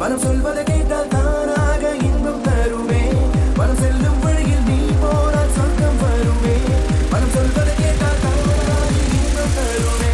மனம் சொல்வதை கேட்டால் தானாக இன்பம் தருமே. மனம் செல்லும் வழியில் நீ போனால் சொர்க்கம் வருமே. மனம் சொல்வதை கேட்டால் தானாக இன்பம் தருமே.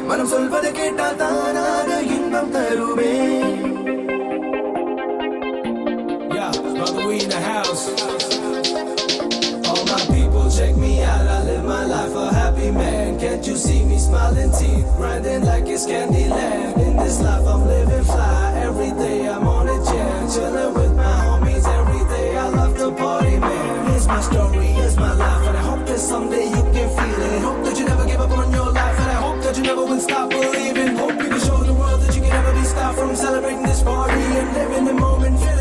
மனம் சொல்வதை கேட்டால் தானாக இன்பம் தருமே. Yeah, brother, we in the house. All my people, check me out. I live my life a happy man. Can't you see me smiling teeth, grinding like it's Candyland? In this life I'm living fly. Every day I'm on a jam, chilling with my homies every day. I love to party, man. Here's my story, here's my life, and I hope that someday you can feel it. Hope that you never give up on your life, and I hope that you never will stop believing. Hope you can show the world that you can never be stopped from celebrating this party and living the moment.